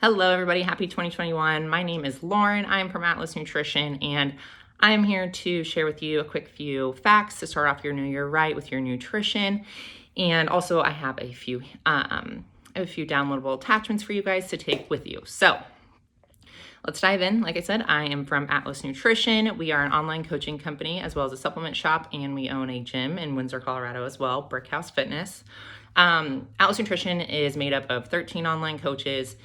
Hello, everybody. Happy 2021. My name is Lauren. I'm from Atlas Nutrition, and I am here to share with you a quick few facts to start off your new year right with your nutrition. And also, I have a few downloadable attachments for you guys to take with you. So let's dive in. Like I said, I am from Atlas Nutrition. We are an online coaching company as well as a supplement shop, and we own a gym in Windsor, Colorado as well, Brick House Fitness. Atlas Nutrition is made up of 13 online coaches.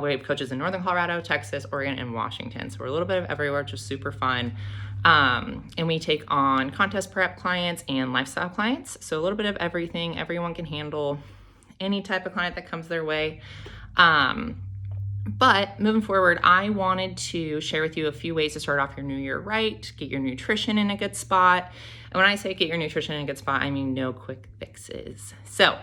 We have coaches in Northern Colorado, Texas, Oregon, and Washington. So we're a little bit of everywhere, just super fun. And we take on contest prep clients and lifestyle clients. So a little bit of everything. Everyone can handle any type of client that comes their way. But moving forward, I wanted to share with you a few ways to start off your new year right, get your nutrition in a good spot. And when I say get your nutrition in a good spot, I mean no quick fixes. So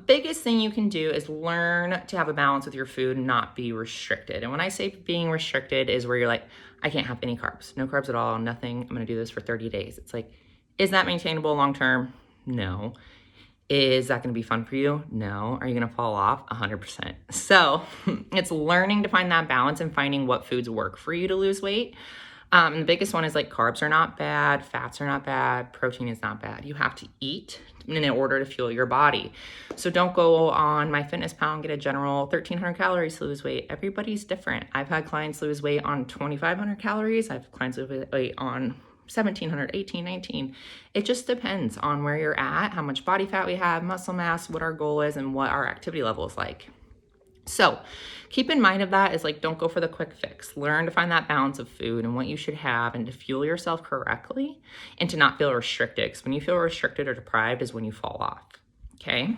biggest thing you can do is learn to have a balance with your food and not be restricted. And when I say being restricted is where you're like, I can't have any carbs, no carbs at all, nothing. I'm going to do this for 30 days. It's like, is that maintainable long-term? No. Is that going to be fun for you? No. Are you going to fall off? 100%. So it's learning to find that balance and finding what foods work for you to lose weight. And the biggest one is like carbs are not bad, fats are not bad, protein is not bad. You have to eat in order to fuel your body. So don't go on MyFitnessPal and get a general 1,300 calories to lose weight. Everybody's different. I've had clients lose weight on 2,500 calories. I've had clients lose weight on 1,700, 18, 19. It just depends on where you're at, how much body fat we have, muscle mass, what our goal is, and what our activity level is like. So keep in mind of that is like, don't go for the quick fix. Learn to find that balance of food and what you should have and to fuel yourself correctly and to not feel restricted. Because when you feel restricted or deprived is when you fall off. Okay.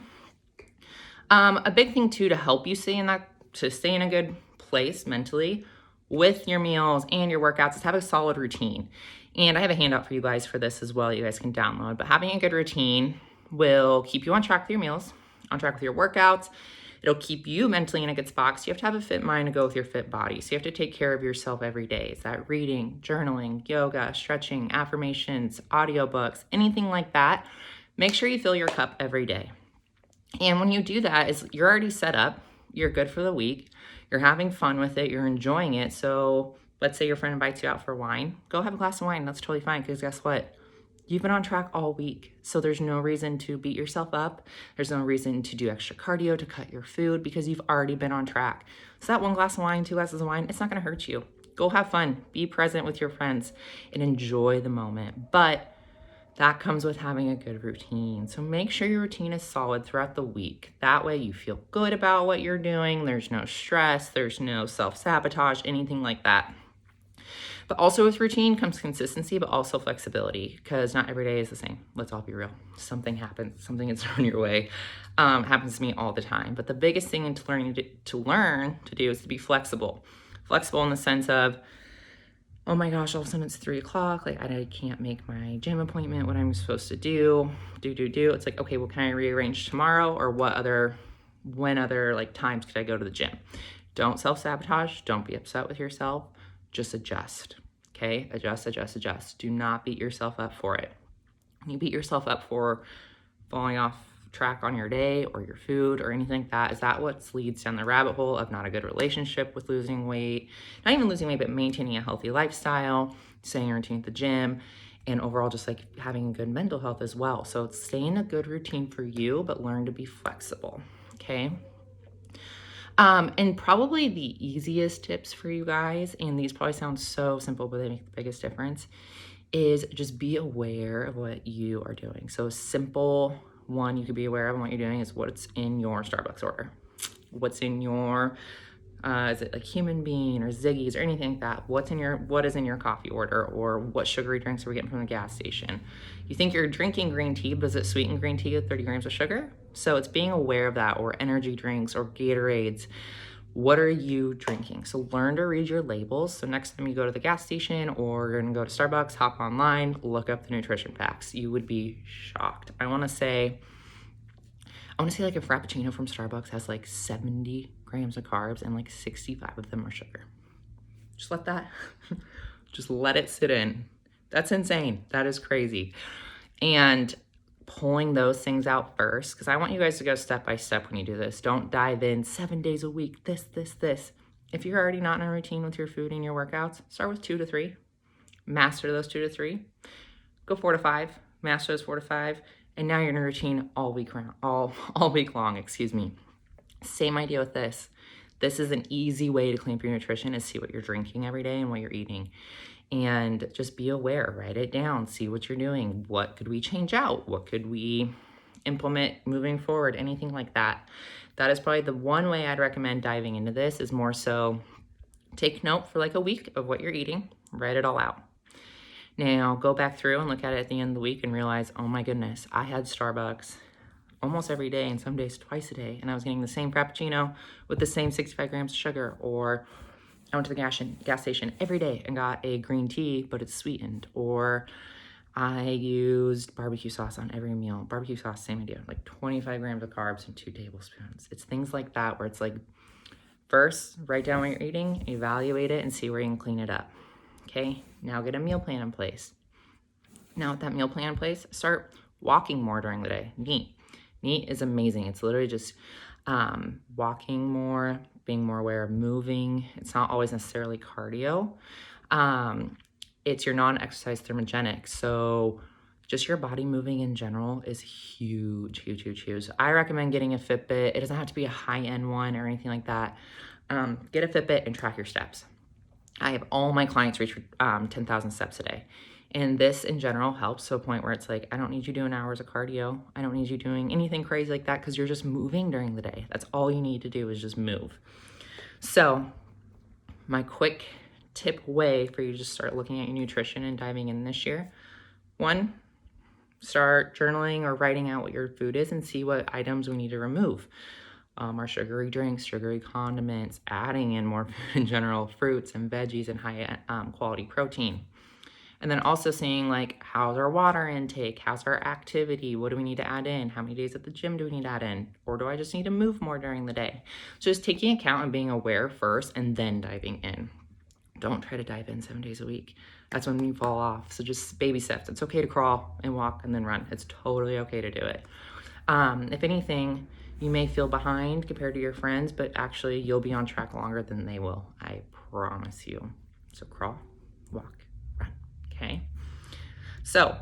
A big thing too, to help you stay in a good place mentally with your meals and your workouts is have a solid routine. And I have a handout for you guys for this as well. You guys can download, but having a good routine will keep you on track with your meals, on track with your workouts. It'll keep you mentally in a good spot because you have to have a fit mind to go with your fit body. So you have to take care of yourself every day. Is that reading, journaling, yoga, stretching, affirmations, audiobooks, anything like that? Make sure you fill your cup every day. And when you do that, is you're already set up. You're good for the week. You're having fun with it. You're enjoying it. So let's say your friend invites you out for wine. Go have a glass of wine. That's totally fine because guess what? You've been on track all week, so there's no reason to beat yourself up. There's no reason to do extra cardio to cut your food because you've already been on track. So that one glass of wine, 2 glasses of wine, it's not gonna hurt you. Go have fun, be present with your friends, and enjoy the moment. But that comes with having a good routine. So make sure your routine is solid throughout the week. That way you feel good about what you're doing. There's no stress, there's no self-sabotage, anything like that. But also with routine comes consistency, but also flexibility because not every day is the same. Let's all be real. Something happens, something gets thrown your way. Happens to me all the time. But the biggest thing to learn to do is to be flexible. Flexible in the sense of, oh my gosh, all of a sudden it's 3 o'clock. Like I can't make my gym appointment. What I'm supposed to do. It's like, okay, well, can I rearrange tomorrow or when other like times could I go to the gym? Don't self-sabotage. Don't be upset with yourself. Just adjust, okay? Adjust. Do not beat yourself up for it. When you beat yourself up for falling off track on your day or your food or anything like that, is that what leads down the rabbit hole of not a good relationship with losing weight, not even losing weight, but maintaining a healthy lifestyle, staying in routine at the gym, and overall just like having good mental health as well. So stay in a good routine for you, but learn to be flexible, okay? And probably the easiest tips for you guys, and these probably sound so simple, but they make the biggest difference, is just be aware of what you are doing. So a simple one you could be aware of and what you're doing is what's in your Starbucks order. What's in your, is it like Human Bean or Ziggy's or anything like that? What is in your coffee order, or what sugary drinks are we getting from the gas station? You think you're drinking green tea, but is it sweetened green tea with 30 grams of sugar? So it's being aware of that, or energy drinks or Gatorades. What are you drinking? So learn to read your labels. So next time you go to the gas station or you're gonna go to Starbucks, hop online, look up the nutrition facts. You would be shocked. I wanna say like a Frappuccino from Starbucks has like 70 grams of carbs and like 65 of them are sugar. Just let it sit in. That's insane. That is crazy. And pulling those things out first, because I want you guys to go step by step when you do this. Don't dive in 7 days a week, this. If you're already not in a routine with your food and your workouts, start with 2 to 3. Master those 2 to 3. Go 4 to 5. Master those 4 to 5. And now you're in a routine all week long, excuse me. Same idea with this. This is an easy way to clean up your nutrition, is see what you're drinking every day and what you're eating. And just be aware, write it down, see what you're doing. What could we change out? What could we implement moving forward? Anything like that. That is probably the one way I'd recommend diving into this, is more so take note for like a week of what you're eating, write it all out. Now go back through and look at it at the end of the week and realize, oh my goodness, I had Starbucks almost every day, and some days twice a day, and I was getting the same Frappuccino with the same 65 grams of sugar. Or I went to the gas station every day and got a green tea, but it's sweetened. Or I used barbecue sauce on every meal. Barbecue sauce, same idea, like 25 grams of carbs and 2 tablespoons. It's things like that where it's like, first, write down what you're eating, evaluate it, and see where you can clean it up. Okay, now get a meal plan in place. Now with that meal plan in place, start walking more during the day. NEAT is amazing. It's literally just walking more, being more aware of moving. It's not always necessarily cardio. It's your non-exercise thermogenic. So just your body moving in general is huge. I recommend getting a Fitbit. It doesn't have to be a high-end one or anything like that. Get a Fitbit and track your steps. I have all my clients reach 10,000 steps a day. And this in general helps to a point where it's like, I don't need you doing hours of cardio. I don't need you doing anything crazy like that, because you're just moving during the day. That's all you need to do, is just move. So my quick tip way for you to just start looking at your nutrition and diving in this year: 1, start journaling or writing out what your food is and see what items we need to remove. Our sugary drinks, sugary condiments, adding in more food in general, fruits and veggies and high quality protein. And then also seeing like, how's our water intake? How's our activity? What do we need to add in? How many days at the gym do we need to add in? Or do I just need to move more during the day? So just taking account and being aware first, and then diving in. Don't try to dive in 7 days a week. That's when you fall off. So just baby steps. It's okay to crawl and walk and then run. It's totally okay to do it. If anything, you may feel behind compared to your friends, but actually you'll be on track longer than they will. I promise you. So crawl, walk, run. Okay. So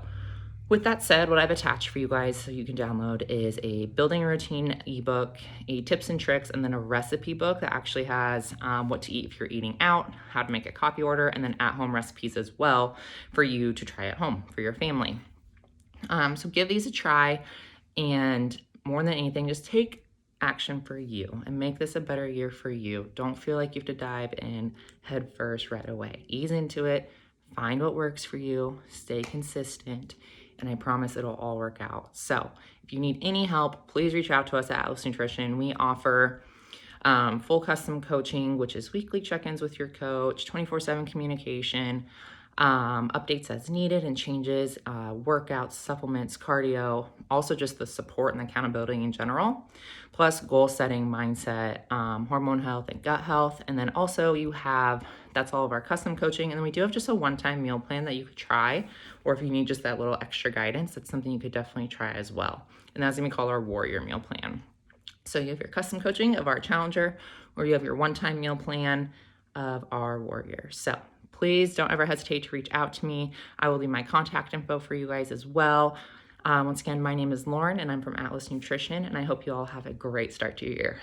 with that said, what I've attached for you guys so you can download is a building a routine ebook, a tips and tricks, and then a recipe book that actually has what to eat if you're eating out, how to make a copy order, and then at-home recipes as well for you to try at home for your family. So give these a try, and more than anything, just take action for you and make this a better year for you. Don't feel like you have to dive in head first right away. Ease into it, find what works for you, stay consistent, and I promise it'll all work out. So if you need any help, please reach out to us at Atlas Nutrition. We offer full custom coaching, which is weekly check-ins with your coach, 24/7 communication, updates as needed and changes, workouts, supplements, cardio, also just the support and accountability in general, plus goal setting, mindset, hormone health and gut health. And then also that's all of our custom coaching. And then we do have just a one-time meal plan that you could try, or if you need just that little extra guidance, that's something you could definitely try as well. And that's gonna be called our Warrior Meal Plan. So you have your custom coaching of our Challenger, or you have your one-time meal plan of our Warrior. So please don't ever hesitate to reach out to me. I will leave my contact info for you guys as well. Once again, my name is Lauren and I'm from Atlas Nutrition, and I hope you all have a great start to your year.